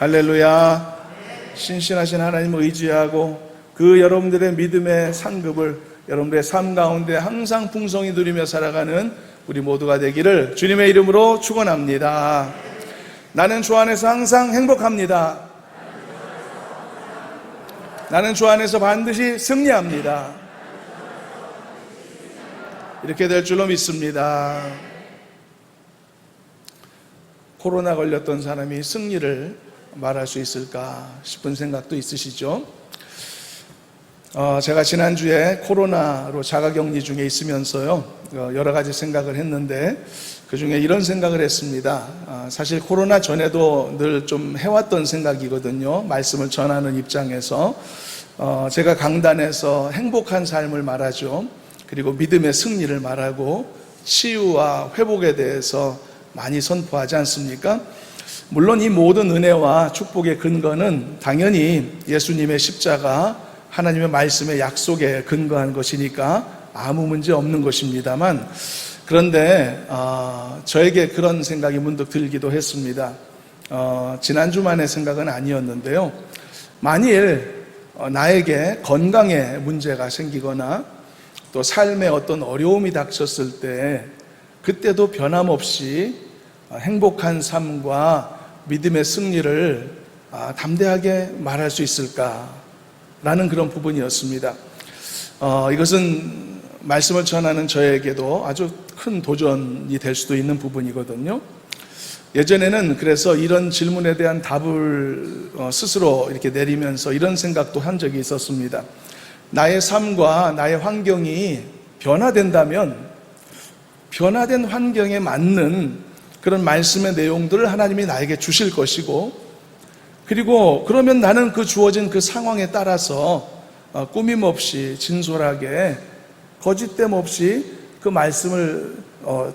할렐루야. 신실하신 하나님을 의지하고 그 여러분들의 믿음의 상급을 여러분들의 삶 가운데 항상 풍성히 누리며 살아가는 우리 모두가 되기를 주님의 이름으로 축원합니다. 나는 주 안에서 항상 행복합니다. 나는 주 안에서 반드시 승리합니다. 이렇게 될 줄로 믿습니다. 코로나 걸렸던 사람이 승리를 말할 수 있을까 싶은 생각도 있으시죠? 제가 지난주에 코로나로 자가격리 중에 있으면서요, 여러 가지 생각을 했는데 그 중에 이런 생각을 했습니다. 사실 코로나 전에도 늘 좀 해왔던 생각이거든요. 말씀을 전하는 입장에서 제가 강단에서 행복한 삶을 말하죠. 그리고 믿음의 승리를 말하고 치유와 회복에 대해서 많이 선포하지 않습니까? 물론 이 모든 은혜와 축복의 근거는 당연히 예수님의 십자가, 하나님의 말씀의 약속에 근거한 것이니까 아무 문제 없는 것입니다만, 그런데 저에게 그런 생각이 문득 들기도 했습니다. 지난주만의 생각은 아니었는데요. 만일 나에게 건강에 문제가 생기거나 또 삶에 어떤 어려움이 닥쳤을 때 그때도 변함없이 행복한 삶과 믿음의 승리를 담대하게 말할 수 있을까라는 그런 부분이었습니다. 이것은 말씀을 전하는 저에게도 아주 큰 도전이 될 수도 있는 부분이거든요. 예전에는 그래서 이런 질문에 대한 답을 스스로 이렇게 내리면서 이런 생각도 한 적이 있었습니다. 나의 삶과 나의 환경이 변화된다면 변화된 환경에 맞는 그런 말씀의 내용들을 하나님이 나에게 주실 것이고, 그리고 그러면 나는 그 주어진 그 상황에 따라서 꾸밈 없이 진솔하게 거짓됨 없이 그 말씀을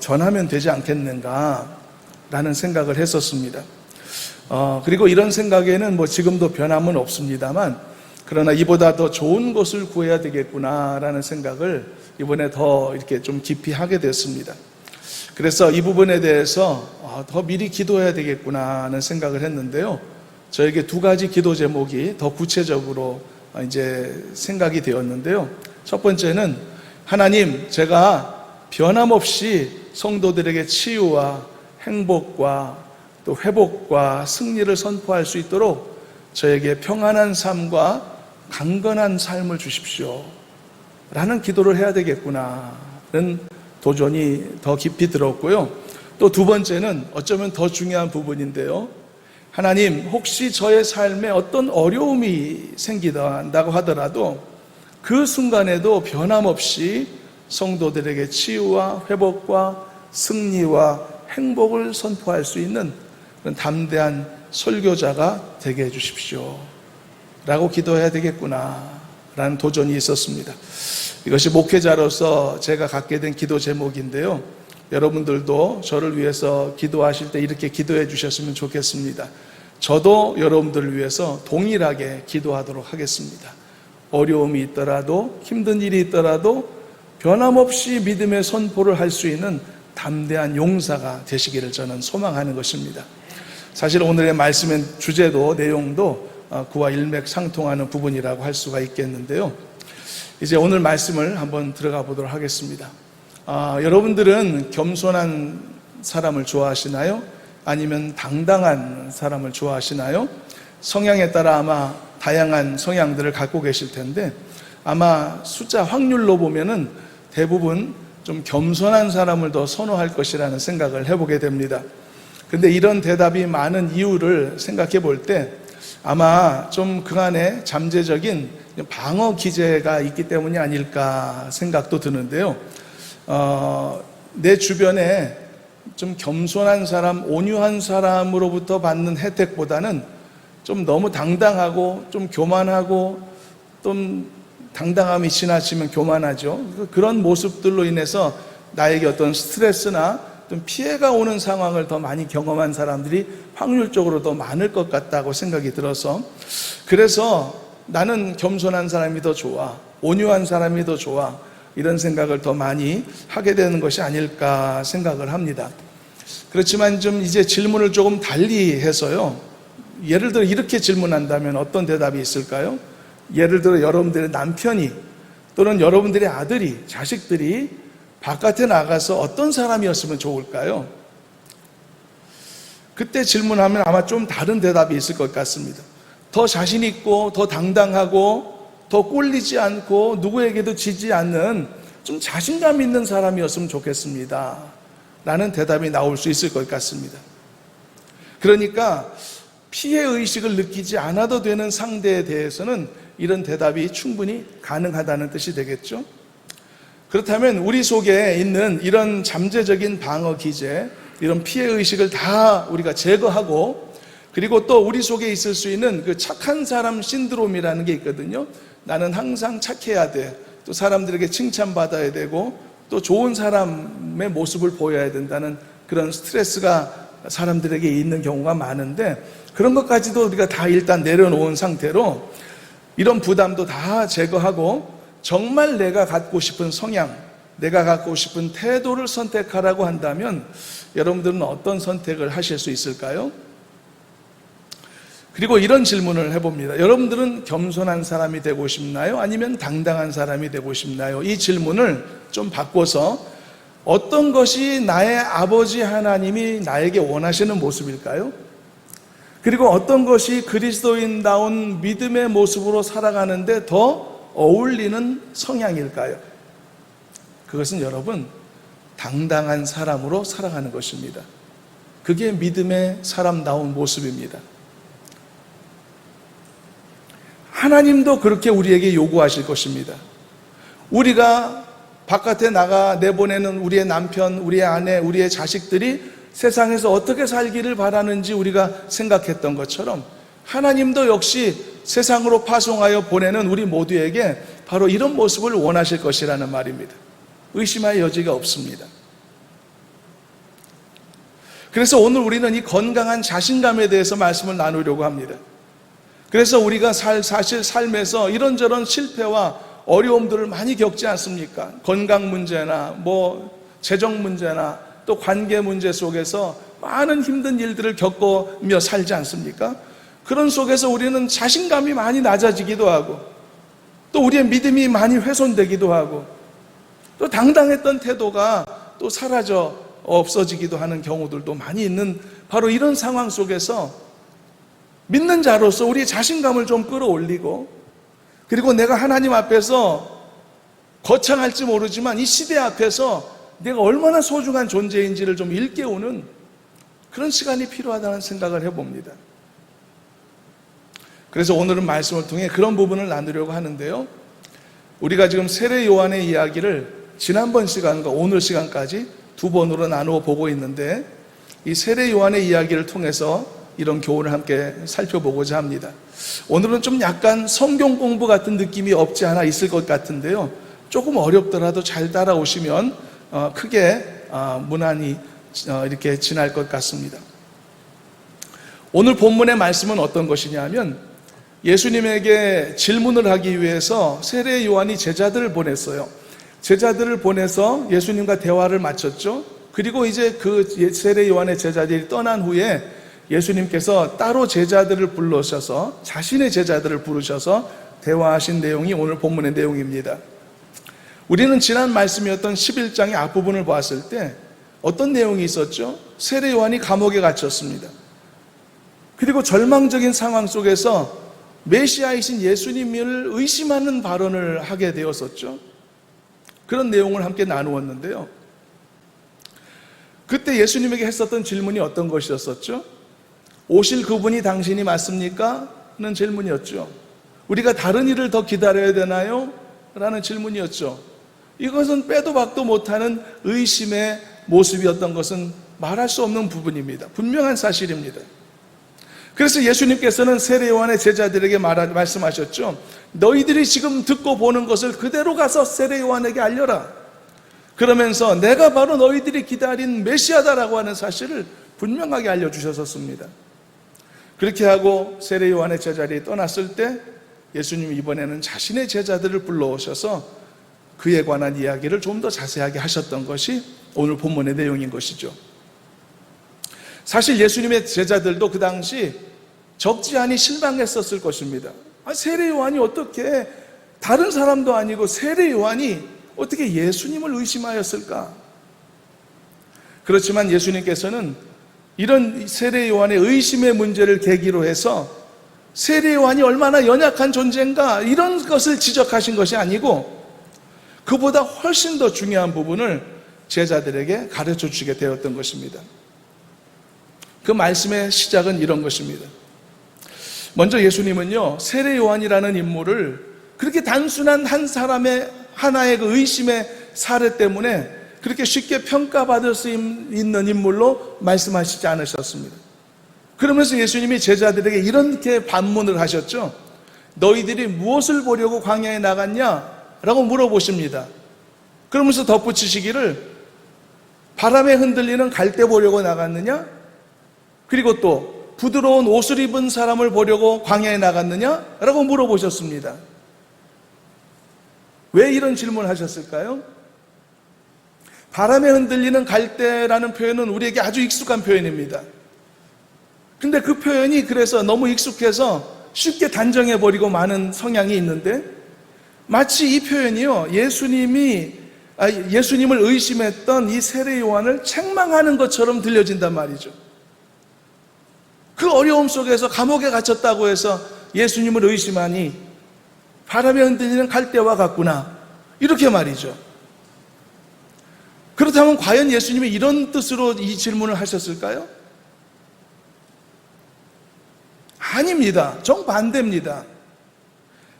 전하면 되지 않겠는가라는 생각을 했었습니다. 그리고 이런 생각에는 지금도 변함은 없습니다만, 그러나 이보다 더 좋은 것을 구해야 되겠구나라는 생각을 이번에 더 이렇게 좀 깊이 하게 됐습니다. 그래서 이 부분에 대해서 더 미리 기도해야 되겠구나 하는 생각을 했는데요. 저에게 두 가지 기도 제목이 더 구체적으로 이제 생각이 되었는데요. 첫 번째는 하나님, 제가 변함없이 성도들에게 치유와 행복과 또 회복과 승리를 선포할 수 있도록 저에게 평안한 삶과 강건한 삶을 주십시오 라는 기도를 해야 되겠구나는 도전이 더 깊이 들었고요. 또 두 번째는 어쩌면 더 중요한 부분인데요. 하나님, 혹시 저의 삶에 어떤 어려움이 생기다고 하더라도 그 순간에도 변함없이 성도들에게 치유와 회복과 승리와 행복을 선포할 수 있는 그런 담대한 설교자가 되게 해주십시오 라고 기도해야 되겠구나 라는 도전이 있었습니다. 이것이 목회자로서 제가 갖게 된 기도 제목인데요. 여러분들도 저를 위해서 기도하실 때 이렇게 기도해 주셨으면 좋겠습니다. 저도 여러분들을 위해서 동일하게 기도하도록 하겠습니다. 어려움이 있더라도, 힘든 일이 있더라도 변함없이 믿음의 선포를 할 수 있는 담대한 용사가 되시기를 저는 소망하는 것입니다. 사실 오늘의 말씀의 주제도 내용도 그와 일맥상통하는 부분이라고 할 수가 있겠는데요. 이제 오늘 말씀을 한번 들어가 보도록 하겠습니다. 여러분들은 겸손한 사람을 좋아하시나요? 아니면 당당한 사람을 좋아하시나요? 성향에 따라 아마 다양한 성향들을 갖고 계실 텐데, 아마 숫자 확률로 보면은 대부분 좀 겸손한 사람을 더 선호할 것이라는 생각을 해보게 됩니다. 근데 이런 대답이 많은 이유를 생각해 볼 때 아마 좀 그 안에 잠재적인 방어 기제가 있기 때문이 아닐까 생각도 드는데요. 내 주변에 좀 겸손한 사람, 온유한 사람으로부터 받는 혜택보다는 좀 너무 당당하고 좀 교만하고 좀 당당함이 지나치면 교만하죠. 그런 모습들로 인해서 나에게 어떤 스트레스나 좀 피해가 오는 상황을 더 많이 경험한 사람들이 확률적으로 더 많을 것 같다고 생각이 들어서, 그래서 나는 겸손한 사람이 더 좋아, 온유한 사람이 더 좋아, 이런 생각을 더 많이 하게 되는 것이 아닐까 생각을 합니다. 그렇지만 좀 이제 질문을 조금 달리 해서요, 예를 들어 이렇게 질문한다면 어떤 대답이 있을까요? 예를 들어 여러분들의 남편이 또는 여러분들의 아들이, 자식들이 바깥에 나가서 어떤 사람이었으면 좋을까요? 그때 질문하면 아마 좀 다른 대답이 있을 것 같습니다. 더 자신 있고 더 당당하고 더 꼴리지 않고 누구에게도 지지 않는 좀 자신감 있는 사람이었으면 좋겠습니다 라는 대답이 나올 수 있을 것 같습니다. 그러니까 피해의식을 느끼지 않아도 되는 상대에 대해서는 이런 대답이 충분히 가능하다는 뜻이 되겠죠. 그렇다면 우리 속에 있는 이런 잠재적인 방어 기제, 이런 피해의식을 다 우리가 제거하고, 그리고 또 우리 속에 있을 수 있는 그 착한 사람 신드롬이라는 게 있거든요. 나는 항상 착해야 돼, 또 사람들에게 칭찬받아야 되고 또 좋은 사람의 모습을 보여야 된다는 그런 스트레스가 사람들에게 있는 경우가 많은데, 그런 것까지도 우리가 다 일단 내려놓은 상태로 이런 부담도 다 제거하고 정말 내가 갖고 싶은 성향, 내가 갖고 싶은 태도를 선택하라고 한다면 여러분들은 어떤 선택을 하실 수 있을까요? 그리고 이런 질문을 해봅니다. 여러분들은 겸손한 사람이 되고 싶나요? 아니면 당당한 사람이 되고 싶나요? 이 질문을 좀 바꿔서 어떤 것이 나의 아버지 하나님이 나에게 원하시는 모습일까요? 그리고 어떤 것이 그리스도인다운 믿음의 모습으로 살아가는데 더 어울리는 성향일까요? 그것은 여러분, 당당한 사람으로 살아가는 것입니다. 그게 믿음의 사람다운 모습입니다. 하나님도 그렇게 우리에게 요구하실 것입니다. 우리가 바깥에 나가 내보내는 우리의 남편, 우리의 아내, 우리의 자식들이 세상에서 어떻게 살기를 바라는지 우리가 생각했던 것처럼 하나님도 역시 세상으로 파송하여 보내는 우리 모두에게 바로 이런 모습을 원하실 것이라는 말입니다. 의심할 여지가 없습니다. 그래서 오늘 우리는 이 건강한 자신감에 대해서 말씀을 나누려고 합니다. 그래서 우리가 사실 삶에서 이런저런 실패와 어려움들을 많이 겪지 않습니까? 건강 문제나 재정 문제나 또 관계 문제 속에서 많은 힘든 일들을 겪으며 살지 않습니까? 그런 속에서 우리는 자신감이 많이 낮아지기도 하고 또 우리의 믿음이 많이 훼손되기도 하고 또 당당했던 태도가 또 사라져 없어지기도 하는 경우들도 많이 있는 바로 이런 상황 속에서 믿는 자로서 우리의 자신감을 좀 끌어올리고, 그리고 내가 하나님 앞에서 거창할지 모르지만 이 시대 앞에서 내가 얼마나 소중한 존재인지를 좀 일깨우는 그런 시간이 필요하다는 생각을 해봅니다. 그래서 오늘은 말씀을 통해 그런 부분을 나누려고 하는데요, 우리가 지금 세례 요한의 이야기를 지난번 시간과 오늘 시간까지 두 번으로 나누어 보고 있는데, 이 세례 요한의 이야기를 통해서 이런 교훈을 함께 살펴보고자 합니다. 오늘은 좀 약간 성경 공부 같은 느낌이 없지 않아 있을 것 같은데요, 조금 어렵더라도 잘 따라오시면 크게 무난히 이렇게 지날 것 같습니다. 오늘 본문의 말씀은 어떤 것이냐면, 예수님에게 질문을 하기 위해서 세례 요한이 제자들을 보냈어요. 제자들을 보내서 예수님과 대화를 마쳤죠. 그리고 이제 그 세례 요한의 제자들이 떠난 후에 예수님께서 따로 제자들을 불러셔서 자신의 제자들을 부르셔서 대화하신 내용이 오늘 본문의 내용입니다. 우리는 지난 말씀이었던 11장의 앞부분을 보았을 때 어떤 내용이 있었죠? 세례 요한이 감옥에 갇혔습니다. 그리고 절망적인 상황 속에서 메시아이신 예수님을 의심하는 발언을 하게 되었었죠. 그런 내용을 함께 나누었는데요, 그때 예수님에게 했었던 질문이 어떤 것이었었죠? 오실 그분이 당신이 맞습니까? 라는 질문이었죠. 우리가 다른 일을 더 기다려야 되나요? 라는 질문이었죠. 이것은 빼도 박도 못하는 의심의 모습이었던 것은 말할 수 없는 부분입니다. 분명한 사실입니다. 그래서 예수님께서는 세례 요한의 제자들에게 말씀하셨죠. 너희들이 지금 듣고 보는 것을 그대로 가서 세례 요한에게 알려라. 그러면서 내가 바로 너희들이 기다린 메시아다라고 하는 사실을 분명하게 알려주셨었습니다. 그렇게 하고 세례 요한의 제자들이 떠났을 때 예수님이 이번에는 자신의 제자들을 불러오셔서 그에 관한 이야기를 좀 더 자세하게 하셨던 것이 오늘 본문의 내용인 것이죠. 사실 예수님의 제자들도 그 당시 적지 않이 실망했었을 것입니다. 세례 요한이 어떻게, 다른 사람도 아니고 세례 요한이 어떻게 예수님을 의심하였을까? 그렇지만 예수님께서는 이런 세례 요한의 의심의 문제를 계기로 해서 세례 요한이 얼마나 연약한 존재인가, 이런 것을 지적하신 것이 아니고 그보다 훨씬 더 중요한 부분을 제자들에게 가르쳐 주게 되었던 것입니다. 그 말씀의 시작은 이런 것입니다. 먼저 예수님은요, 세례 요한이라는 인물을 그렇게 단순한 한 사람의 하나의 그 의심의 사례 때문에 그렇게 쉽게 평가받을 수 있는 인물로 말씀하시지 않으셨습니다. 그러면서 예수님이 제자들에게 이렇게 반문을 하셨죠. 너희들이 무엇을 보려고 광야에 나갔냐? 라고 물어보십니다. 그러면서 덧붙이시기를 바람에 흔들리는 갈대 보려고 나갔느냐? 그리고 또 부드러운 옷을 입은 사람을 보려고 광야에 나갔느냐? 라고 물어보셨습니다. 왜 이런 질문을 하셨을까요? 바람에 흔들리는 갈대라는 표현은 우리에게 아주 익숙한 표현입니다. 근데 그 표현이 그래서 너무 익숙해서 쉽게 단정해버리고 마는 성향이 있는데, 마치 이 표현이요, 예수님을 의심했던 이 세례 요한을 책망하는 것처럼 들려진단 말이죠. 그 어려움 속에서 감옥에 갇혔다고 해서 예수님을 의심하니 바람에 흔들리는 갈대와 같구나, 이렇게 말이죠. 그렇다면 과연 예수님이 이런 뜻으로 이 질문을 하셨을까요? 아닙니다. 정반대입니다.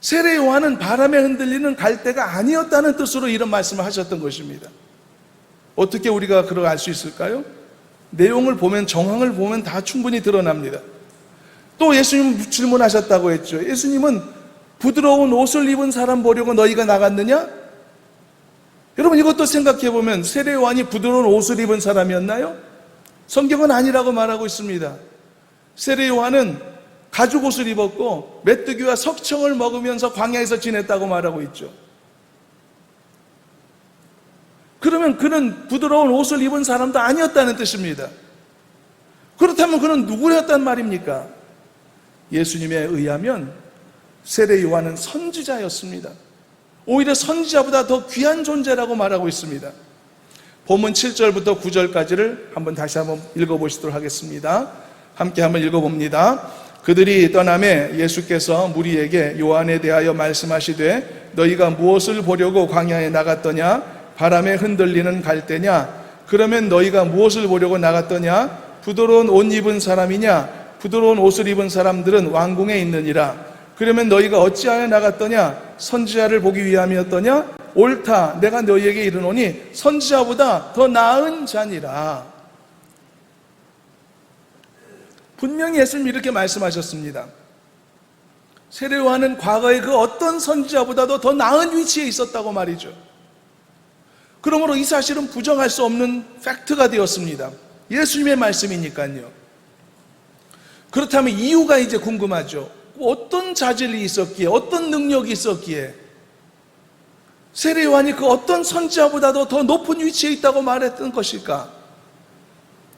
세례 요한은 바람에 흔들리는 갈대가 아니었다는 뜻으로 이런 말씀을 하셨던 것입니다. 어떻게 우리가 그걸 알 수 있을까요? 내용을 보면, 정황을 보면 다 충분히 드러납니다. 또 예수님 질문하셨다고 했죠. 예수님은 부드러운 옷을 입은 사람 보려고 너희가 나갔느냐? 여러분, 이것도 생각해 보면 세례 요한이 부드러운 옷을 입은 사람이었나요? 성경은 아니라고 말하고 있습니다. 세례 요한은 가죽 옷을 입었고 메뚜기와 석청을 먹으면서 광야에서 지냈다고 말하고 있죠. 그러면 그는 부드러운 옷을 입은 사람도 아니었다는 뜻입니다. 그렇다면 그는 누구였단 말입니까? 예수님에 의하면 세례 요한은 선지자였습니다. 오히려 선지자보다 더 귀한 존재라고 말하고 있습니다. 본문 7절부터 9절까지를 다시 한번 읽어보시도록 하겠습니다. 함께 한번 읽어봅니다. 그들이 떠나매 예수께서 무리에게 요한에 대하여 말씀하시되 너희가 무엇을 보려고 광야에 나갔더냐? 바람에 흔들리는 갈대냐? 그러면 너희가 무엇을 보려고 나갔더냐? 부드러운 옷 입은 사람이냐? 부드러운 옷을 입은 사람들은 왕궁에 있느니라. 그러면 너희가 어찌하여 나갔더냐? 선지자를 보기 위함이었더냐? 옳다, 내가 너희에게 이르노니 선지자보다 더 나은 자니라. 분명히 예수님이 이렇게 말씀하셨습니다. 세례 요한은 과거의 그 어떤 선지자보다도 더 나은 위치에 있었다고 말이죠. 그러므로 이 사실은 부정할 수 없는 팩트가 되었습니다. 예수님의 말씀이니까요. 그렇다면 이유가 이제 궁금하죠. 어떤 자질이 있었기에, 어떤 능력이 있었기에 세례 요한이 그 어떤 선지자보다도 더 높은 위치에 있다고 말했던 것일까?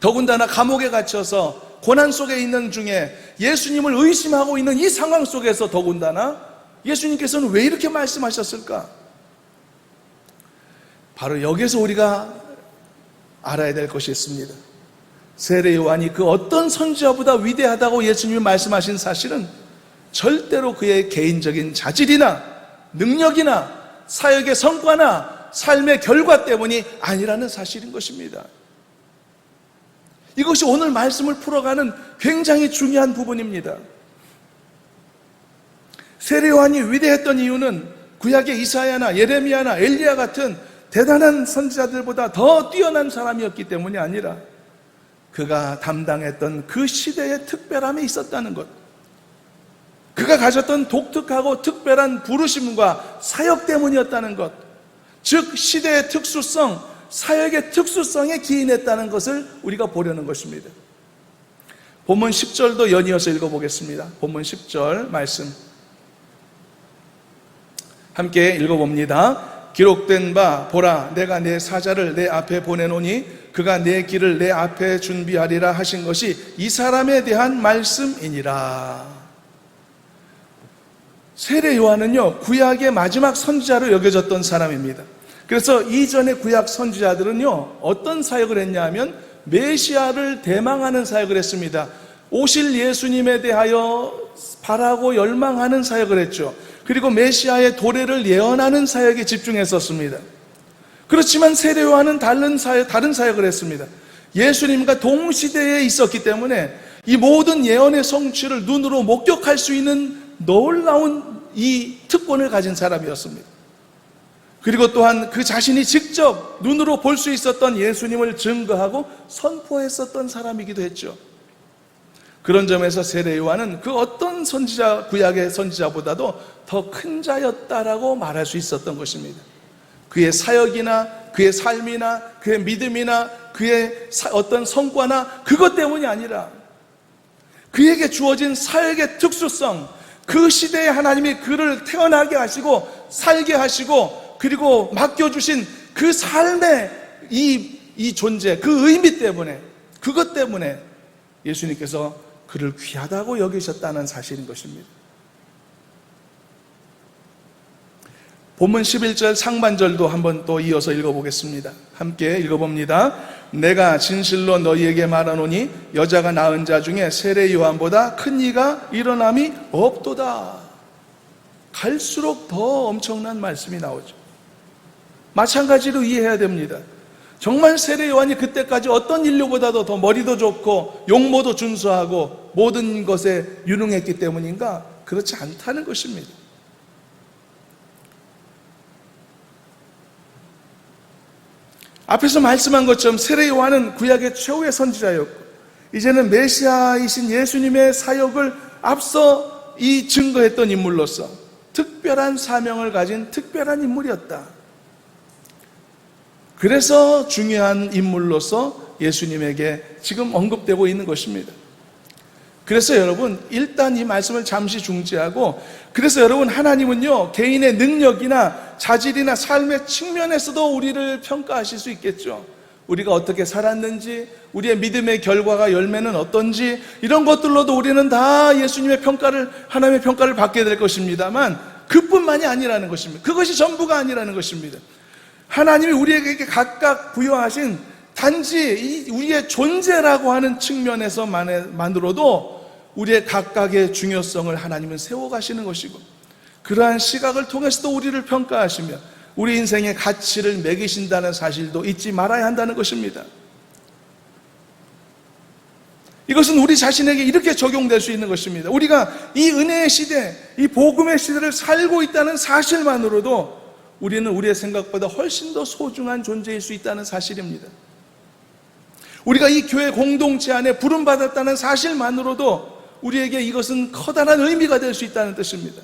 더군다나 감옥에 갇혀서 고난 속에 있는 중에 예수님을 의심하고 있는 이 상황 속에서 더군다나 예수님께서는 왜 이렇게 말씀하셨을까? 바로 여기서 우리가 알아야 될 것이 있습니다. 세례 요한이 그 어떤 선지자보다 위대하다고 예수님이 말씀하신 사실은 절대로 그의 개인적인 자질이나 능력이나 사역의 성과나 삶의 결과 때문이 아니라는 사실인 것입니다. 이것이 오늘 말씀을 풀어가는 굉장히 중요한 부분입니다. 세례 요한이 위대했던 이유는 구약의 이사야나 예레미야나 엘리야 같은 대단한 선지자들보다 더 뛰어난 사람이었기 때문이 아니라 그가 담당했던 그 시대의 특별함에 있었다는 것, 그가 가졌던 독특하고 특별한 부르심과 사역 때문이었다는 것, 즉 시대의 특수성, 사역의 특수성에 기인했다는 것을 우리가 보려는 것입니다. 본문 10절도 연이어서 읽어보겠습니다. 본문 10절 말씀 함께 읽어봅니다. 기록된 바 보라 내가 내 사자를 내 앞에 보내노니 그가 내 길을 내 앞에 준비하리라 하신 것이 이 사람에 대한 말씀이니라. 세례 요한은요, 구약의 마지막 선지자로 여겨졌던 사람입니다. 그래서 이전의 구약 선지자들은요, 어떤 사역을 했냐 하면 메시아를 대망하는 사역을 했습니다. 오실 예수님에 대하여 바라고 열망하는 사역을 했죠. 그리고 메시아의 도래를 예언하는 사역에 집중했었습니다. 그렇지만 세례 요한은 다른 사역을 했습니다. 예수님과 동시대에 있었기 때문에 이 모든 예언의 성취를 눈으로 목격할 수 있는 놀라운 이 특권을 가진 사람이었습니다. 그리고 또한 그 자신이 직접 눈으로 볼 수 있었던 예수님을 증거하고 선포했었던 사람이기도 했죠. 그런 점에서 세례 요한은 그 어떤 선지자, 구약의 선지자보다도 더 큰 자였다라고 말할 수 있었던 것입니다. 그의 사역이나 그의 삶이나 그의 믿음이나 그의 어떤 성과나 그것 때문이 아니라 그에게 주어진 사역의 특수성, 그 시대에 하나님이 그를 태어나게 하시고 살게 하시고 그리고 맡겨주신 그 삶의 이 존재, 그 의미 때문에, 그것 때문에 예수님께서 그를 귀하다고 여기셨다는 사실인 것입니다. 본문 11절 상반절도 한번 또 이어서 읽어보겠습니다. 함께 읽어봅니다. 내가 진실로 너희에게 말하노니 여자가 낳은 자 중에 세례 요한보다 큰 이가 일어남이 없도다. 갈수록 더 엄청난 말씀이 나오죠. 마찬가지로 이해해야 됩니다. 정말 세례 요한이 그때까지 어떤 인류보다도 더 머리도 좋고 용모도 준수하고 모든 것에 유능했기 때문인가? 그렇지 않다는 것입니다. 앞에서 말씀한 것처럼 세례 요한은 구약의 최후의 선지자였고 이제는 메시아이신 예수님의 사역을 앞서 증거했던 인물로서 특별한 사명을 가진 특별한 인물이었다. 그래서 중요한 인물로서 예수님에게 지금 언급되고 있는 것입니다. 그래서 여러분, 일단 이 말씀을 잠시 중지하고, 그래서 여러분, 하나님은요, 개인의 능력이나 자질이나 삶의 측면에서도 우리를 평가하실 수 있겠죠. 우리가 어떻게 살았는지, 우리의 믿음의 결과가 열매는 어떤지, 이런 것들로도 우리는 다 예수님의 평가를, 하나님의 평가를 받게 될 것입니다만, 그뿐만이 아니라는 것입니다. 그것이 전부가 아니라는 것입니다. 하나님이 우리에게 각각 부여하신 단지 우리의 존재라고 하는 측면에서만으로도 우리의 각각의 중요성을 하나님은 세워가시는 것이고, 그러한 시각을 통해서도 우리를 평가하시며 우리 인생의 가치를 매기신다는 사실도 잊지 말아야 한다는 것입니다. 이것은 우리 자신에게 이렇게 적용될 수 있는 것입니다. 우리가 이 은혜의 시대, 이 복음의 시대를 살고 있다는 사실만으로도 우리는 우리의 생각보다 훨씬 더 소중한 존재일 수 있다는 사실입니다. 우리가 이 교회 공동체 안에 부름받았다는 사실만으로도 우리에게 이것은 커다란 의미가 될 수 있다는 뜻입니다.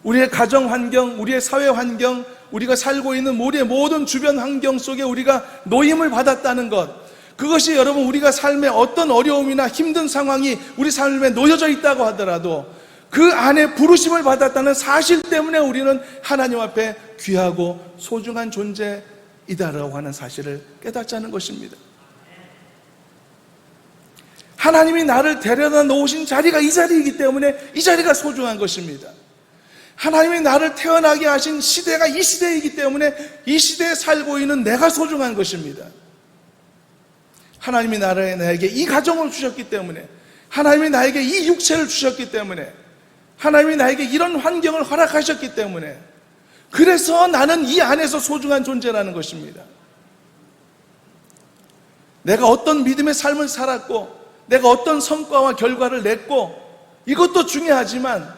우리의 가정 환경, 우리의 사회 환경, 우리가 살고 있는 우리의 모든 주변 환경 속에 우리가 노임을 받았다는 것, 그것이 여러분 우리가 삶에 어떤 어려움이나 힘든 상황이 우리 삶에 놓여져 있다고 하더라도 그 안에 부르심을 받았다는 사실 때문에 우리는 하나님 앞에 귀하고 소중한 존재이다라고 하는 사실을 깨닫자는 것입니다. 하나님이 나를 데려다 놓으신 자리가 이 자리이기 때문에 이 자리가 소중한 것입니다. 하나님이 나를 태어나게 하신 시대가 이 시대이기 때문에 이 시대에 살고 있는 내가 소중한 것입니다. 하나님이 나에게 이 가정을 주셨기 때문에, 하나님이 나에게 이 육체를 주셨기 때문에, 하나님이 나에게 이런 환경을 허락하셨기 때문에, 그래서 나는 이 안에서 소중한 존재라는 것입니다. 내가 어떤 믿음의 삶을 살았고 내가 어떤 성과와 결과를 냈고 이것도 중요하지만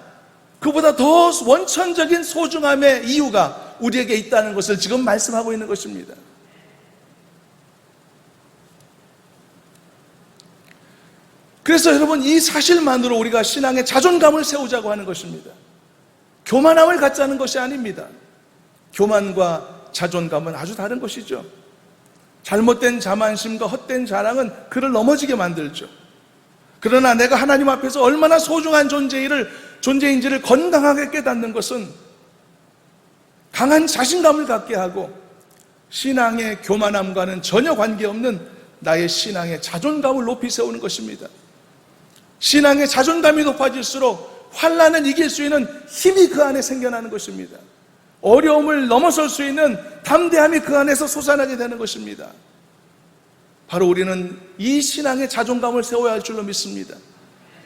그보다 더 원천적인 소중함의 이유가 우리에게 있다는 것을 지금 말씀하고 있는 것입니다. 그래서 여러분, 이 사실만으로 우리가 신앙의 자존감을 세우자고 하는 것입니다. 교만함을 갖자는 것이 아닙니다. 교만과 자존감은 아주 다른 것이죠. 잘못된 자만심과 헛된 자랑은 그를 넘어지게 만들죠. 그러나 내가 하나님 앞에서 얼마나 소중한 존재인지를 건강하게 깨닫는 것은 강한 자신감을 갖게 하고 신앙의 교만함과는 전혀 관계없는 나의 신앙의 자존감을 높이 세우는 것입니다. 신앙의 자존감이 높아질수록 환난을 이길 수 있는 힘이 그 안에 생겨나는 것입니다. 어려움을 넘어설 수 있는 담대함이 그 안에서 솟아나게 되는 것입니다. 바로 우리는 이 신앙의 자존감을 세워야 할 줄로 믿습니다.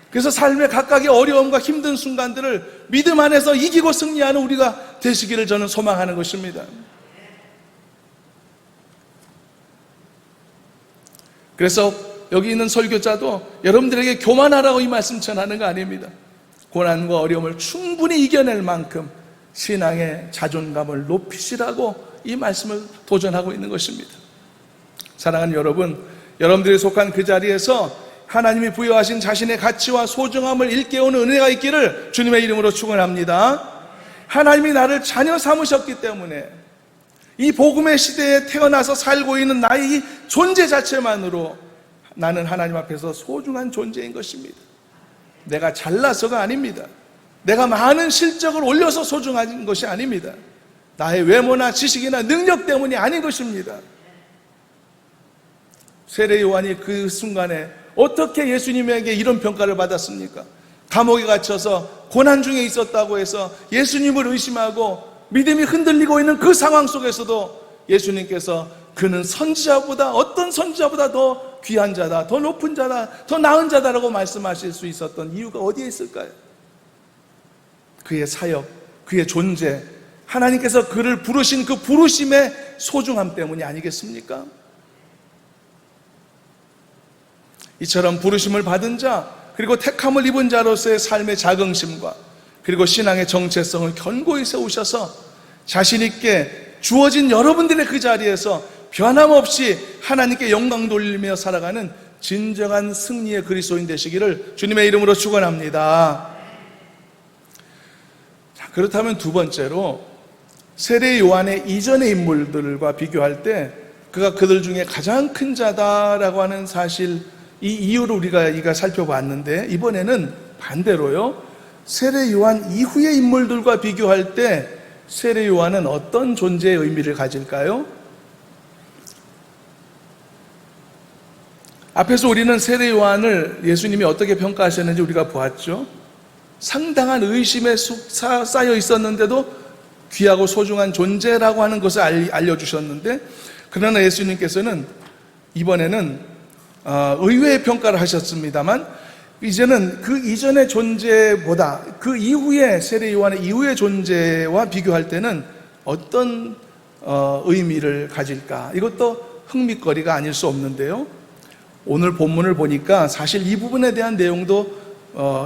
그래서 삶의 각각의 어려움과 힘든 순간들을 믿음 안에서 이기고 승리하는 우리가 되시기를 저는 소망하는 것입니다. 그래서 여기 있는 설교자도 여러분들에게 교만하라고 이 말씀 전하는 거 아닙니다. 고난과 어려움을 충분히 이겨낼 만큼 신앙의 자존감을 높이시라고 이 말씀을 도전하고 있는 것입니다. 사랑하는 여러분, 여러분들이 속한 그 자리에서 하나님이 부여하신 자신의 가치와 소중함을 일깨우는 은혜가 있기를 주님의 이름으로 축원합니다. 하나님이 나를 자녀 삼으셨기 때문에 이 복음의 시대에 태어나서 살고 있는 나의 이 존재 자체만으로 나는 하나님 앞에서 소중한 존재인 것입니다. 내가 잘나서가 아닙니다. 내가 많은 실적을 올려서 소중한 것이 아닙니다. 나의 외모나 지식이나 능력 때문이 아닌 것입니다. 세례 요한이 그 순간에 어떻게 예수님에게 이런 평가를 받았습니까? 감옥에 갇혀서 고난 중에 있었다고 해서 예수님을 의심하고 믿음이 흔들리고 있는 그 상황 속에서도 예수님께서 그는 선지자보다, 어떤 선지자보다 더 귀한 자다, 더 높은 자다, 더 나은 자다라고 말씀하실 수 있었던 이유가 어디에 있을까요? 그의 사역, 그의 존재, 하나님께서 그를 부르신 그 부르심의 소중함 때문이 아니겠습니까? 이처럼 부르심을 받은 자, 그리고 택함을 입은 자로서의 삶의 자긍심과 그리고 신앙의 정체성을 견고히 세우셔서 자신 있게 주어진 여러분들의 그 자리에서 변함없이 하나님께 영광 돌리며 살아가는 진정한 승리의 그리스도인 되시기를 주님의 이름으로 축원합니다. 자, 그렇다면 두 번째로 세례 요한의 이전의 인물들과 비교할 때 그가 그들 중에 가장 큰 자다라고 하는 사실, 이 이유를 우리가 살펴봤는데, 이번에는 반대로요, 세례 요한 이후의 인물들과 비교할 때 세례 요한은 어떤 존재의 의미를 가질까요? 앞에서 우리는 세례 요한을 예수님이 어떻게 평가하셨는지 우리가 보았죠. 상당한 의심에 쌓여 있었는데도 귀하고 소중한 존재라고 하는 것을 알려주셨는데, 그러나 예수님께서는 이번에는 의외의 평가를 하셨습니다만, 이제는 그 이전의 존재보다 그 이후의 세례 요한의 이후의 존재와 비교할 때는 어떤 의미를 가질까? 이것도 흥미거리가 아닐 수 없는데요, 오늘 본문을 보니까 사실 이 부분에 대한 내용도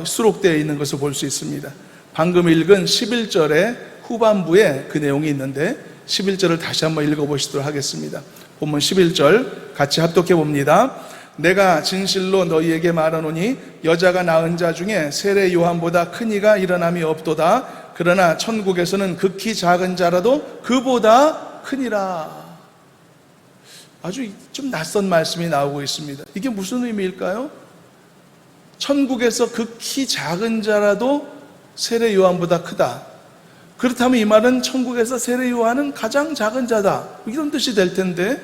수록되어 있는 것을 볼 수 있습니다. 방금 읽은 11절의 후반부에 그 내용이 있는데 11절을 다시 한번 읽어보시도록 하겠습니다. 본문 11절 같이 합독해 봅니다. 내가 진실로 너희에게 말하노니 여자가 낳은 자 중에 세례 요한보다 큰 이가 일어남이 없도다. 그러나 천국에서는 극히 작은 자라도 그보다 크니라. 아주 좀 낯선 말씀이 나오고 있습니다. 이게 무슨 의미일까요? 천국에서 극히 작은 자라도 세례 요한보다 크다. 그렇다면 이 말은 천국에서 세례 요한은 가장 작은 자다, 이런 뜻이 될 텐데,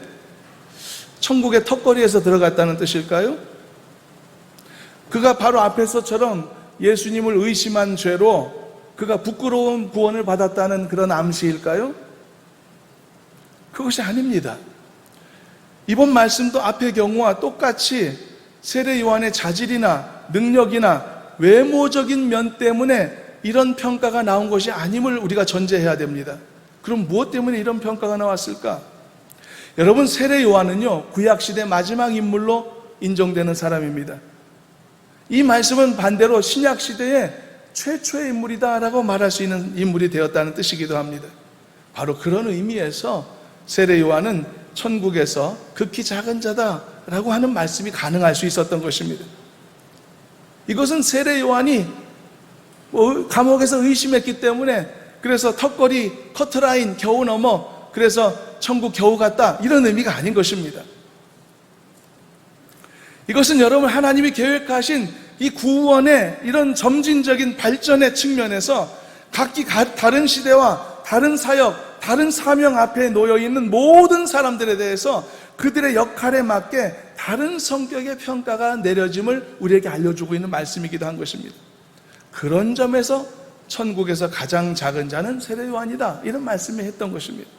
천국의 턱걸이에서 들어갔다는 뜻일까요? 그가 바로 앞에서처럼 예수님을 의심한 죄로 그가 부끄러운 구원을 받았다는 그런 암시일까요? 그것이 아닙니다. 이번 말씀도 앞의 경우와 똑같이 세례 요한의 자질이나 능력이나 외모적인 면 때문에 이런 평가가 나온 것이 아님을 우리가 전제해야 됩니다. 그럼 무엇 때문에 이런 평가가 나왔을까? 여러분, 세례 요한은요, 구약시대 마지막 인물로 인정되는 사람입니다. 이 말씀은 반대로 신약시대의 최초의 인물이다라고 말할 수 있는 인물이 되었다는 뜻이기도 합니다. 바로 그런 의미에서 세례 요한은 천국에서 극히 작은 자다라고 하는 말씀이 가능할 수 있었던 것입니다. 이것은 세례 요한이 감옥에서 의심했기 때문에, 그래서 턱걸이 커트라인 겨우 넘어 그래서 천국 겨우 갔다, 이런 의미가 아닌 것입니다. 이것은 여러분, 하나님이 계획하신 이 구원의 이런 점진적인 발전의 측면에서 각기 다른 시대와 다른 사역, 다른 사명 앞에 놓여있는 모든 사람들에 대해서 그들의 역할에 맞게 다른 성격의 평가가 내려짐을 우리에게 알려주고 있는 말씀이기도 한 것입니다. 그런 점에서 천국에서 가장 작은 자는 세례 요한이다, 이런 말씀을 했던 것입니다.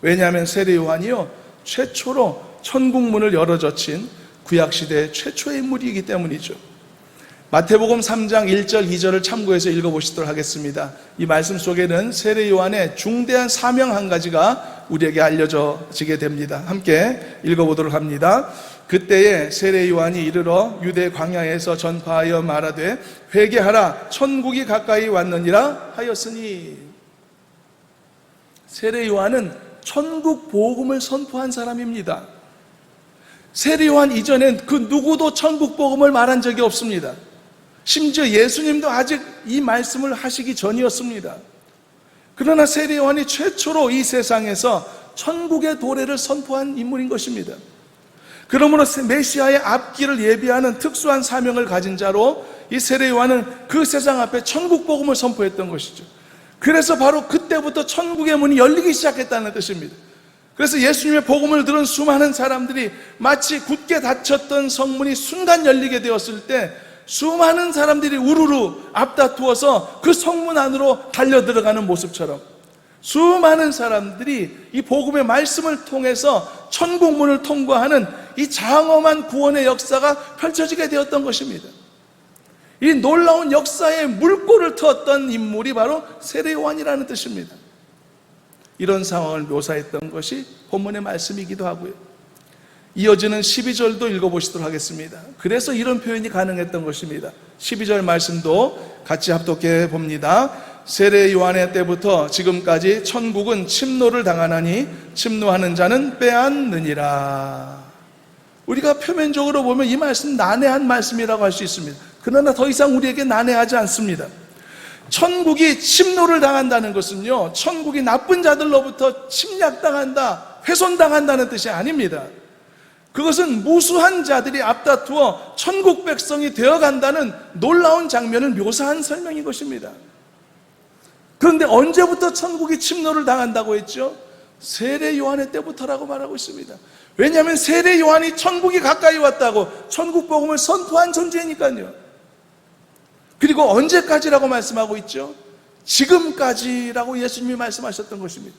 왜냐하면 세례 요한이요, 최초로 천국 문을 열어젖힌 구약시대의 최초의 인물이기 때문이죠. 마태복음 3장 1절 2절을 참고해서 읽어보시도록 하겠습니다. 이 말씀 속에는 세례 요한의 중대한 사명 한 가지가 우리에게 알려지게 됩니다. 함께 읽어보도록 합니다. 그때에 세례 요한이 이르러 유대 광야에서 전파하여 말하되 회개하라, 천국이 가까이 왔느니라 하였으니. 세례 요한은 천국 복음을 선포한 사람입니다. 세례 요한 이전엔 그 누구도 천국 복음을 말한 적이 없습니다. 심지어 예수님도 아직 이 말씀을 하시기 전이었습니다. 그러나 세례 요한이 최초로 이 세상에서 천국의 도래를 선포한 인물인 것입니다. 그러므로 메시아의 앞길을 예비하는 특수한 사명을 가진 자로 이 세례 요한은 그 세상 앞에 천국 복음을 선포했던 것이죠. 그래서 바로 그때부터 천국의 문이 열리기 시작했다는 뜻입니다. 그래서 예수님의 복음을 들은 수많은 사람들이 마치 굳게 닫혔던 성문이 순간 열리게 되었을 때 수많은 사람들이 우르르 앞다투어서 그 성문 안으로 달려 들어가는 모습처럼 수많은 사람들이 이 복음의 말씀을 통해서 천국문을 통과하는 이 장엄한 구원의 역사가 펼쳐지게 되었던 것입니다. 이 놀라운 역사의 물꼬를 트었던 인물이 바로 세례 요한이라는 뜻입니다. 이런 상황을 묘사했던 것이 본문의 말씀이기도 하고요. 이어지는 12절도 읽어보시도록 하겠습니다. 그래서 이런 표현이 가능했던 것입니다. 12절 말씀도 같이 합독해 봅니다. 세례 요한의 때부터 지금까지 천국은 침노를 당하나니 침노하는 자는 빼앗느니라. 우리가 표면적으로 보면 이 말씀 난해한 말씀이라고 할 수 있습니다. 그러나 더 이상 우리에게 난해하지 않습니다. 천국이 침노를 당한다는 것은요, 천국이 나쁜 자들로부터 침략당한다, 훼손당한다는 뜻이 아닙니다. 그것은 무수한 자들이 앞다투어 천국 백성이 되어간다는 놀라운 장면을 묘사한 설명인 것입니다. 그런데 언제부터 천국이 침노를 당한다고 했죠? 세례 요한의 때부터라고 말하고 있습니다. 왜냐하면 세례 요한이 천국이 가까이 왔다고 천국 복음을 선포한 존재니까요. 그리고 언제까지라고 말씀하고 있죠? 지금까지라고 예수님이 말씀하셨던 것입니다.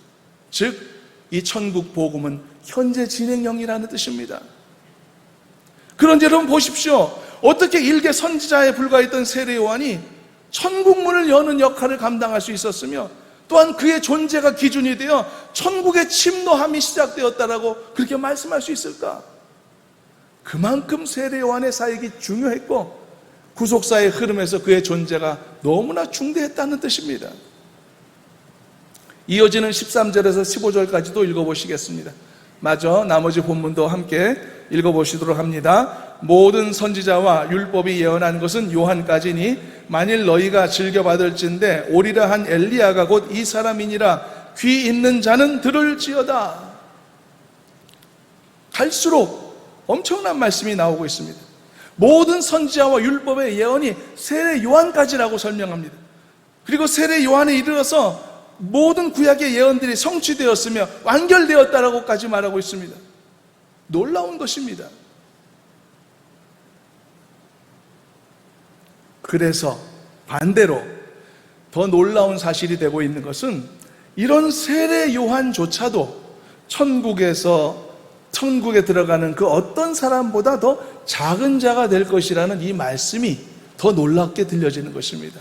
즉, 이 천국 복음은 현재 진행형이라는 뜻입니다. 그런데 여러분 보십시오. 어떻게 일개 선지자에 불과했던 세례 요한이 천국 문을 여는 역할을 감당할 수 있었으며 또한 그의 존재가 기준이 되어 천국의 침노함이 시작되었다라고 그렇게 말씀할 수 있을까? 그만큼 세례 요한의 사역이 중요했고 구속사의 흐름에서 그의 존재가 너무나 중대했다는 뜻입니다. 이어지는 13절에서 15절까지도 읽어보시겠습니다. 마저 나머지 본문도 함께 읽어보시도록 합니다. 모든 선지자와 율법이 예언한 것은 요한까지니 만일 너희가 즐겨받을진대 오리라 한 엘리야가 곧 이 사람이니라. 귀 있는 자는 들을지어다. 갈수록 엄청난 말씀이 나오고 있습니다. 모든 선지자와 율법의 예언이 세례 요한까지라고 설명합니다. 그리고 세례 요한에 이르러서 모든 구약의 예언들이 성취되었으며 완결되었다라고까지 말하고 있습니다. 놀라운 것입니다. 그래서 반대로 더 놀라운 사실이 되고 있는 것은 이런 세례 요한조차도 천국에 들어가는 그 어떤 사람보다 더 작은 자가 될 것이라는 이 말씀이 더 놀랍게 들려지는 것입니다.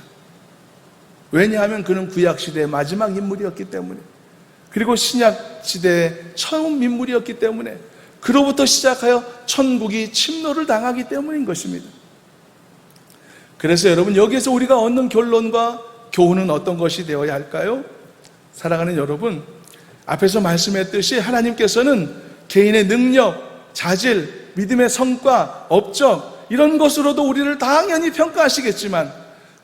왜냐하면 그는 구약시대의 마지막 인물이었기 때문에, 그리고 신약시대의 처음 인물이었기 때문에, 그로부터 시작하여 천국이 침노를 당하기 때문인 것입니다. 그래서 여러분, 여기에서 우리가 얻는 결론과 교훈은 어떤 것이 되어야 할까요? 사랑하는 여러분, 앞에서 말씀했듯이 하나님께서는 개인의 능력, 자질, 믿음의 성과, 업적 이런 것으로도 우리를 당연히 평가하시겠지만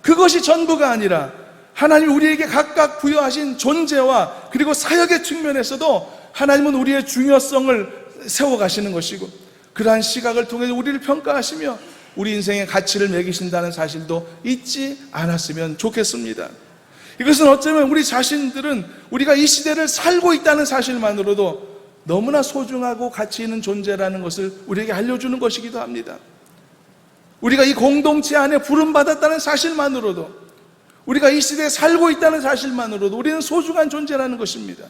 그것이 전부가 아니라 하나님이 우리에게 각각 부여하신 존재와 그리고 사역의 측면에서도 하나님은 우리의 중요성을 세워가시는 것이고 그러한 시각을 통해서 우리를 평가하시며 우리 인생의 가치를 매기신다는 사실도 잊지 않았으면 좋겠습니다. 이것은 어쩌면 우리 자신들은 우리가 이 시대를 살고 있다는 사실만으로도 너무나 소중하고 가치 있는 존재라는 것을 우리에게 알려주는 것이기도 합니다. 우리가 이 공동체 안에 부름받았다는 사실만으로도, 우리가 이 시대에 살고 있다는 사실만으로도 우리는 소중한 존재라는 것입니다.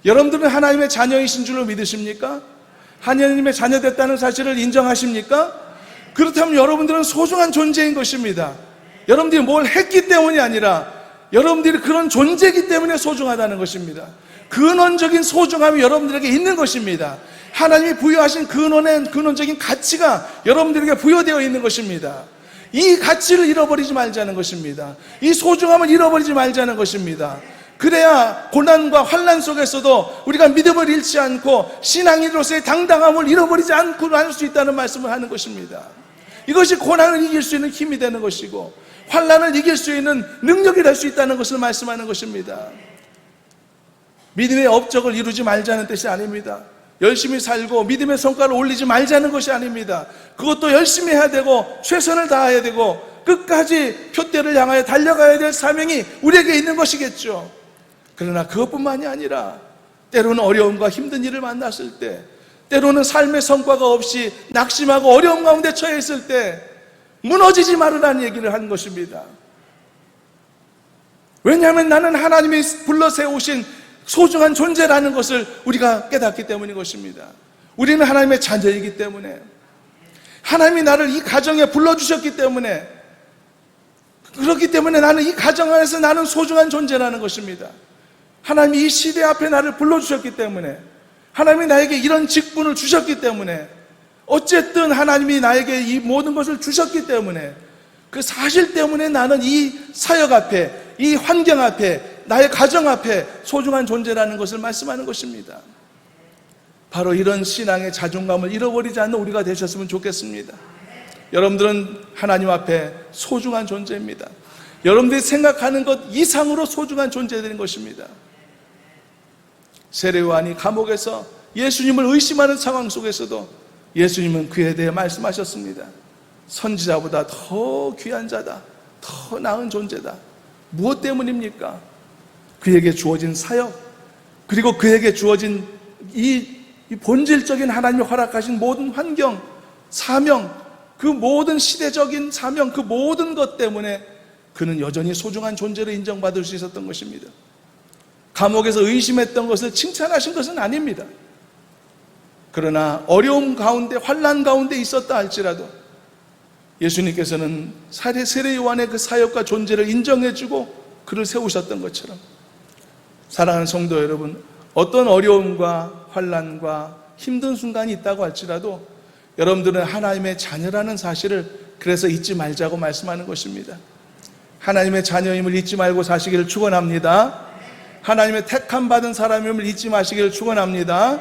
여러분들은 하나님의 자녀이신 줄로 믿으십니까? 하나님의 자녀됐다는 사실을 인정하십니까? 그렇다면 여러분들은 소중한 존재인 것입니다. 여러분들이 뭘 했기 때문이 아니라 여러분들이 그런 존재이기 때문에 소중하다는 것입니다. 근원적인 소중함이 여러분들에게 있는 것입니다. 하나님이 부여하신 근원적인 가치가 여러분들에게 부여되어 있는 것입니다. 이 가치를 잃어버리지 말자는 것입니다. 이 소중함을 잃어버리지 말자는 것입니다. 그래야 고난과 환난 속에서도 우리가 믿음을 잃지 않고 신앙인으로서의 당당함을 잃어버리지 않고 할 수 있다는 말씀을 하는 것입니다. 이것이 고난을 이길 수 있는 힘이 되는 것이고 환난을 이길 수 있는 능력이 될 수 있다는 것을 말씀하는 것입니다. 믿음의 업적을 이루지 말자는 뜻이 아닙니다. 열심히 살고 믿음의 성과를 올리지 말자는 것이 아닙니다. 그것도 열심히 해야 되고 최선을 다해야 되고 끝까지 표대를 향하여 달려가야 될 사명이 우리에게 있는 것이겠죠. 그러나 그것뿐만이 아니라 때로는 어려움과 힘든 일을 만났을 때, 때로는 삶의 성과가 없이 낙심하고 어려움 가운데 처해 있을 때 무너지지 말으라는 얘기를 한 것입니다. 왜냐하면 나는 하나님이 불러 세우신 소중한 존재라는 것을 우리가 깨닫기 때문인 것입니다. 우리는 하나님의 자녀이기 때문에, 하나님이 나를 이 가정에 불러주셨기 때문에, 그렇기 때문에 나는 이 가정 안에서 나는 소중한 존재라는 것입니다. 하나님이 이 시대 앞에 나를 불러주셨기 때문에, 하나님이 나에게 이런 직분을 주셨기 때문에, 어쨌든 하나님이 나에게 이 모든 것을 주셨기 때문에, 그 사실 때문에 나는 이 사역 앞에, 이 환경 앞에, 나의 가정 앞에 소중한 존재라는 것을 말씀하는 것입니다. 바로 이런 신앙의 자존감을 잃어버리지 않는 우리가 되셨으면 좋겠습니다. 여러분들은 하나님 앞에 소중한 존재입니다. 여러분들이 생각하는 것 이상으로 소중한 존재들인 것입니다. 세례 요한이 감옥에서 예수님을 의심하는 상황 속에서도 예수님은 그에 대해 말씀하셨습니다. 선지자보다 더 귀한 자다, 더 나은 존재다. 무엇 때문입니까? 그에게 주어진 사역, 그리고 그에게 주어진 이 본질적인 하나님이 허락하신 모든 환경, 사명, 그 모든 시대적인 사명, 그 모든 것 때문에 그는 여전히 소중한 존재로 인정받을 수 있었던 것입니다. 감옥에서 의심했던 것을 칭찬하신 것은 아닙니다. 그러나 어려움 가운데, 환난 가운데 있었다 할지라도 예수님께서는 세례 요한의 그 사역과 존재를 인정해주고 그를 세우셨던 것처럼, 사랑하는 성도 여러분, 어떤 어려움과 환난과 힘든 순간이 있다고 할지라도 여러분들은 하나님의 자녀라는 사실을 그래서 잊지 말자고 말씀하는 것입니다. 하나님의 자녀임을 잊지 말고 사시기를 축원합니다. 하나님의 택함 받은 사람임을 잊지 마시기를 축원합니다.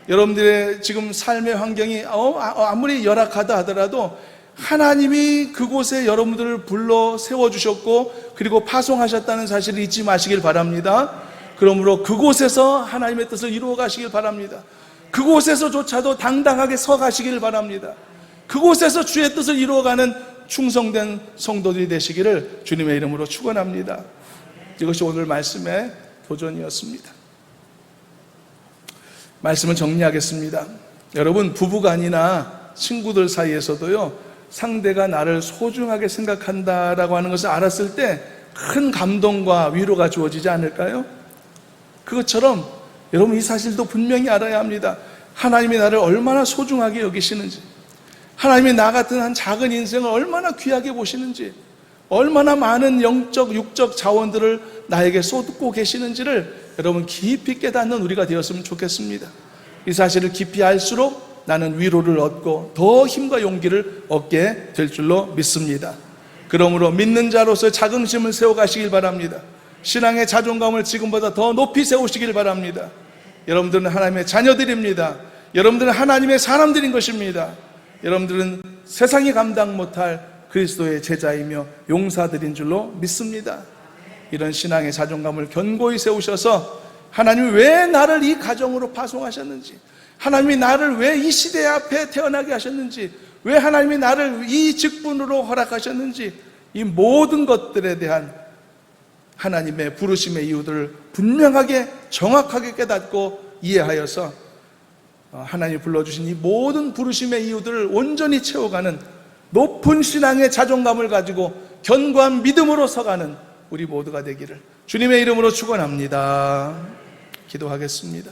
여러분들의 지금 삶의 환경이 아무리 열악하다 하더라도 하나님이 그곳에 여러분들을 불러 세워주셨고 그리고 파송하셨다는 사실을 잊지 마시길 바랍니다. 그러므로 그곳에서 하나님의 뜻을 이루어 가시길 바랍니다. 그곳에서조차도 당당하게 서 가시길 바랍니다. 그곳에서 주의 뜻을 이루어가는 충성된 성도들이 되시기를 주님의 이름으로 축원합니다. 이것이 오늘 말씀의 도전이었습니다. 말씀을 정리하겠습니다. 여러분, 부부간이나 친구들 사이에서도요, 상대가 나를 소중하게 생각한다라고 하는 것을 알았을 때 큰 감동과 위로가 주어지지 않을까요? 그것처럼 여러분, 이 사실도 분명히 알아야 합니다. 하나님이 나를 얼마나 소중하게 여기시는지, 하나님이 나 같은 한 작은 인생을 얼마나 귀하게 보시는지, 얼마나 많은 영적, 육적 자원들을 나에게 쏟고 계시는지를 여러분 깊이 깨닫는 우리가 되었으면 좋겠습니다. 이 사실을 깊이 알수록 나는 위로를 얻고 더 힘과 용기를 얻게 될 줄로 믿습니다. 그러므로 믿는 자로서 자긍심을 세워가시길 바랍니다. 신앙의 자존감을 지금보다 더 높이 세우시길 바랍니다. 여러분들은 하나님의 자녀들입니다. 여러분들은 하나님의 사람들인 것입니다. 여러분들은 세상이 감당 못할 그리스도의 제자이며 용사들인 줄로 믿습니다. 이런 신앙의 자존감을 견고히 세우셔서 하나님이 왜 나를 이 가정으로 파송하셨는지, 하나님이 나를 왜 이 시대 앞에 태어나게 하셨는지, 왜 하나님이 나를 이 직분으로 허락하셨는지, 이 모든 것들에 대한 하나님의 부르심의 이유들을 분명하게 정확하게 깨닫고 이해하여서 하나님이 불러주신 이 모든 부르심의 이유들을 온전히 채워가는 높은 신앙의 자존감을 가지고 견고한 믿음으로 서가는 우리 모두가 되기를 주님의 이름으로 축원합니다. 기도하겠습니다.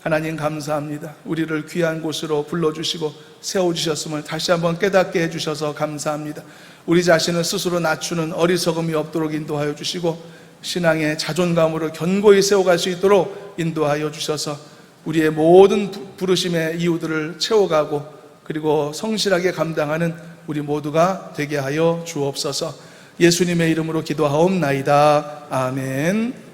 하나님 감사합니다. 우리를 귀한 곳으로 불러주시고 세워주셨음을 다시 한번 깨닫게 해주셔서 감사합니다. 우리 자신을 스스로 낮추는 어리석음이 없도록 인도하여 주시고 신앙의 자존감으로 견고히 세워갈 수 있도록 인도하여 주셔서 우리의 모든 부르심의 이유들을 채워가고 그리고 성실하게 감당하는 우리 모두가 되게 하여 주옵소서. 예수님의 이름으로 기도하옵나이다. 아멘.